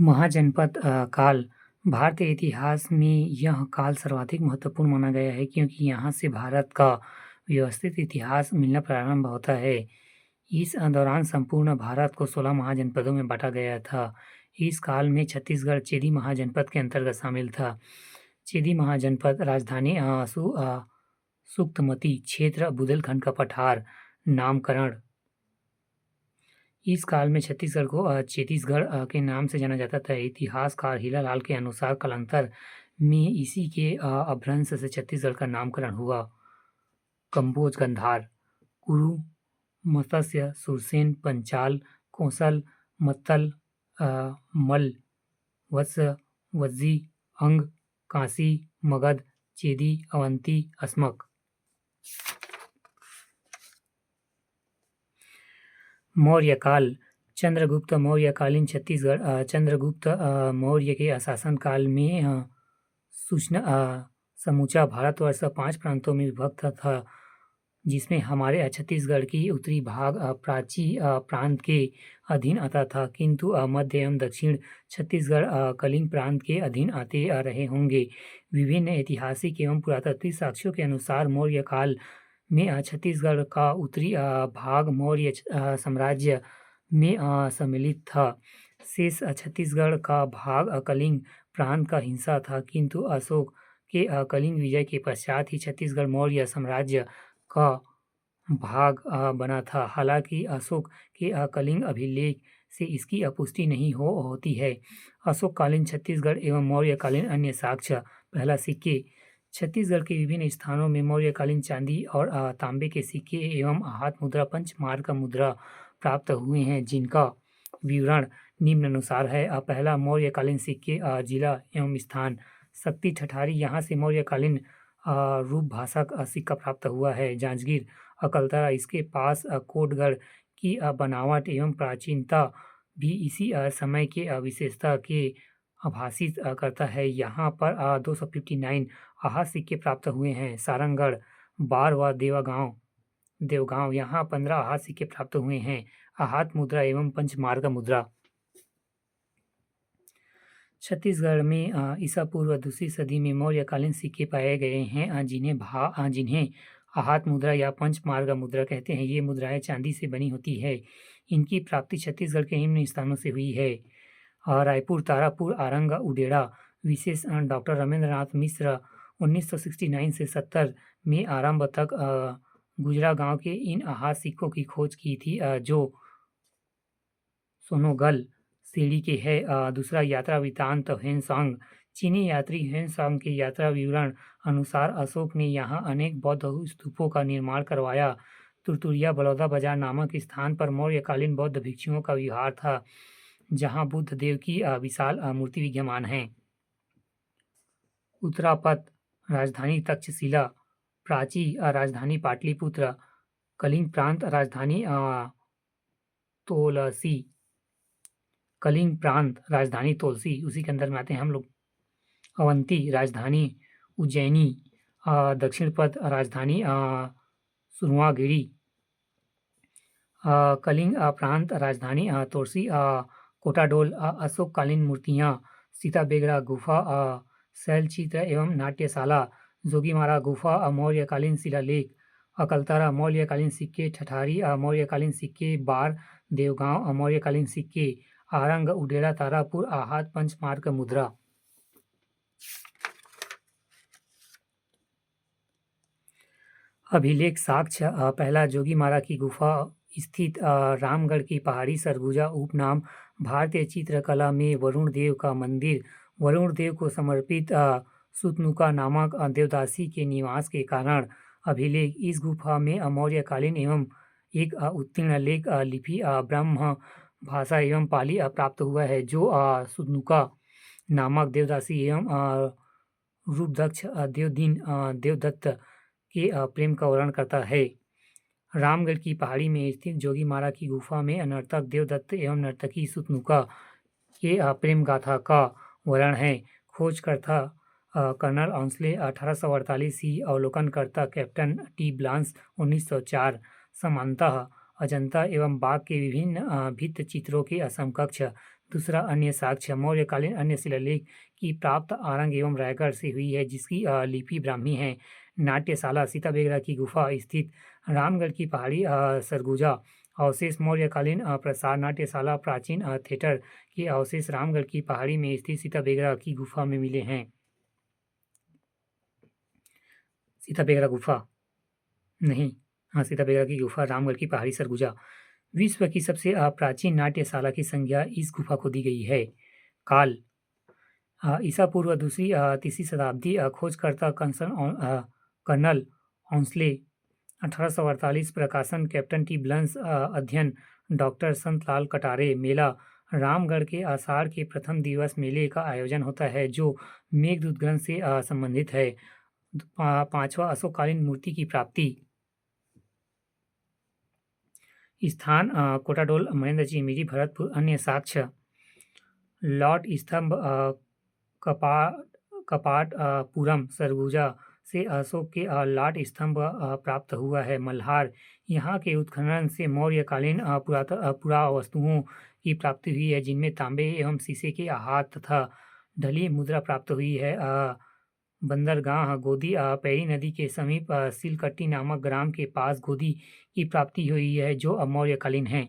महाजनपद काल भारतीय इतिहास में यह काल सर्वाधिक महत्वपूर्ण माना गया है क्योंकि यहाँ से भारत का व्यवस्थित इतिहास मिलना प्रारंभ होता है। इस दौरान संपूर्ण भारत को 16 महाजनपदों में बांटा गया था। इस काल में छत्तीसगढ़ चेदी महाजनपद के अंतर्गत शामिल था। चेदी महाजनपद राजधानी सुक्तमती क्षेत्र बुंदेलखंड का पठार नामकरण। इस काल में छत्तीसगढ़ को छत्तीसगढ़ के नाम से जाना जाता था। इतिहासकार हीरालाल के अनुसार कालांतर में इसी के अपभ्रंश से छत्तीसगढ़ का नामकरण हुआ। कंबोज, गंधार, कुरु, मत्स्य, सुरसेन, पंचाल, कोंसल, मत्तल, मल्ल, वत्स, वज्जी, अंग, कांसी, मगध, चेदी, अवंती, अस्मक। मौर्यकाल चंद्रगुप्त मौर्यकालीन छत्तीसगढ़ चंद्रगुप्त मौर्य के शासनकाल में समूचा भारतवर्ष 5 प्रांतों में विभक्त था, जिसमें हमारे छत्तीसगढ़ की उत्तरी भाग प्राची प्रांत के अधीन आता था, किंतु मध्य एवं दक्षिण छत्तीसगढ़ कलिंग प्रांत के अधीन आते रहे होंगे। विभिन्न ऐतिहासिक एवं पुरातात्विक साक्ष्यों के अनुसार मौर्य काल में छत्तीसगढ़ का उत्तरी भाग मौर्य साम्राज्य में सम्मिलित था। शेष छत्तीसगढ़ का भाग कलिंग प्रांत का हिस्सा था, किंतु अशोक के कलिंग विजय के पश्चात ही छत्तीसगढ़ मौर्य साम्राज्य का भाग बना था। हालांकि अशोक के कलिंग अभिलेख से इसकी पुष्टि नहीं होती है। अशोककालीन छत्तीसगढ़ एवं मौर्यकालीन अन्य साक्ष्य। पहला, सिक्के। छत्तीसगढ़ के विभिन्न स्थानों में मौर्यकालीन चांदी और तांबे के सिक्के एवं हाथ मुद्रा पंचमार्क मुद्रा प्राप्त हुए हैं, जिनका विवरण निम्नानुसार है। पहला, मौर्यकालीन सिक्के। जिला एवं स्थान। शक्ति ठठारी, यहाँ से मौर्यकालीन रूप भाषा का सिक्का प्राप्त हुआ है। जांजगीर, अकलतरा, इसके पास कोटगढ़ की बनावट एवं प्राचीनता भी इसी समय के विशेषता के आभासित करता है। यहाँ पर 259 आहत सिक्के प्राप्त हुए हैं। सारंगढ़, बार व देवगांव, यहाँ 15 आहत सिक्के प्राप्त हुए हैं। आहत मुद्रा एवं पंचमार्ग मुद्रा। छत्तीसगढ़ में ईसा पूर्व दूसरी सदी में मौर्यकालीन सिक्के पाए गए हैं, जिन्हें आहत मुद्रा या पंचमार्ग मुद्रा कहते हैं। ये मुद्राएं चांदी से बनी होती है। इनकी प्राप्ति छत्तीसगढ़ के निम्न स्थानों से हुई है। रायपुर, तारापुर, आरंग, उडेरा। विशेष डॉक्टर रमेंद्रनाथ मिश्र 1969 से 70 में आरंभ तक गुजरा गांव के इन आहत सिक्कों की खोज की थी, जो सोनोगल सीढ़ी के है। दूसरा, यात्रा वृत्तांत ह्वेनसांग। चीनी यात्री ह्वेनसांग के यात्रा विवरण अनुसार अशोक ने यहाँ अनेक बौद्ध स्तूपों का निर्माण करवाया। तुरतुरिया बलौदा बाजार नामक स्थान पर मौर्यकालीन बौद्ध भिक्षुओं का विहार था, जहाँ बुद्ध देव की विशाल मूर्ति विद्यमान है। उत्तरापथ, राजधानी तक्षशिला। प्राची, राजधानी पाटलिपुत्र। कलिंग प्रांत, राजधानी तोलसी। कलिंग प्रांत, राजधानी तोलसी, उसी के अंदर में आते हैं हम लोग। अवंती, राजधानी उज्जैनी। दक्षिण पथ, राजधानी सुरवागिरी। कलिंग प्रांत, राजधानी तोरसी। कोटाडोल, अशोककालीन मूर्तियाँ। सीता बेगड़ा गुफा, शैलचित्र एवं नाट्यशाला। जोगीमारा गुफा, मौर्यकालीन शिलालेख। अकलतरा, मौर्यकालीन सिक्के। ठठारी, मौर्यकालीन सिक्के। बार, देवगांव, मौर्यकालीन सिक्के। आरंग, उडेरा, तारापुर, आहत पंचमार्क मुद्रा। अभिलेख साक्ष्य। पहला, जोगीमारा की गुफा स्थित रामगढ़ की पहाड़ी सरगुजा उपनाम। भारतीय चित्रकला में वरुण देव का मंदिर। वरुण देव को समर्पित सुतनुका नामक देवदासी के निवास के कारण अभिलेख। इस गुफा में मौर्यकालीन एवं एक उत्तीर्ण लेख लिपि ब्रह्म भाषा एवं पाली प्राप्त हुआ है, जो सुतनुका नामक देवदासी एवं रूपदक्ष देवदत्त के प्रेम का वर्णन करता है। रामगढ़ की पहाड़ी में स्थित जोगीमारा की गुफा में नर्तक देवदत्त एवं नर्तकी सुतनुका के प्रेम गाथा का वर्णन है। खोजकर्ता कर्नल औंसले 1848 ही। अवलोकनकर्ता कैप्टन टी ब्लांस 1904। समानतः अजंता एवं बाघ के विभिन्न भित्त चित्रों के समकक्ष दूसरा अन्य साक्ष्य मौर्यकालीन अन्य शिलालेख की प्राप्त आरंग एवं रायगढ़ से हुई है, जिसकी लिपि ब्राह्मी है। नाट्यशाला सीताबेगरा की गुफा स्थित रामगढ़ की पहाड़ी सरगुजा अवशेष मौर्यकालीन प्रसार नाट्यशाला प्राचीन थिएटर के अवशेष रामगढ़ की पहाड़ी में स्थित सीताबेगरा की गुफा में मिले हैं। सीताबेगरा गुफा नहीं, हाँ, सीताबेगरा की गुफा रामगढ़ की पहाड़ी सरगुजा। विश्व की सबसे प्राचीन नाट्यशाला की संज्ञा इस गुफा को दी गई है। काल ईसा पूर्व दूसरी तीसरी शताब्दी खोजकर्ता कर्नल औंसले 1848 प्रकाशन कैप्टन टी ब्लंस अध्ययन डॉक्टर संतलाल कटारे मेला रामगढ़ के आषाढ़ के प्रथम दिवस मेले का आयोजन होता है जो मेघदूत ग्रंथ से संबंधित है। पांचवा अशोककालीन मूर्ति की प्राप्ति स्थान कोटाडोल महेंद्र जी मेरी भरतपुर अन्य साक्ष्य लॉर्ड स्तंभ कपाटपुरम सरगुजा से अशोक के लाट स्तंभ प्राप्त हुआ है। मल्हार यहाँ के उत्खनन से मौर्यकालीन पुरावस्तुओं की प्राप्ति हुई है, जिनमें तांबे एवं शीशे के आहत तथा ढली मुद्रा प्राप्त हुई है। बंदरगाह गोदी पैरी नदी के समीप सिलकट्टी नामक ग्राम के पास गोदी की प्राप्ति हुई है, जो अब मौर्यकालीन है।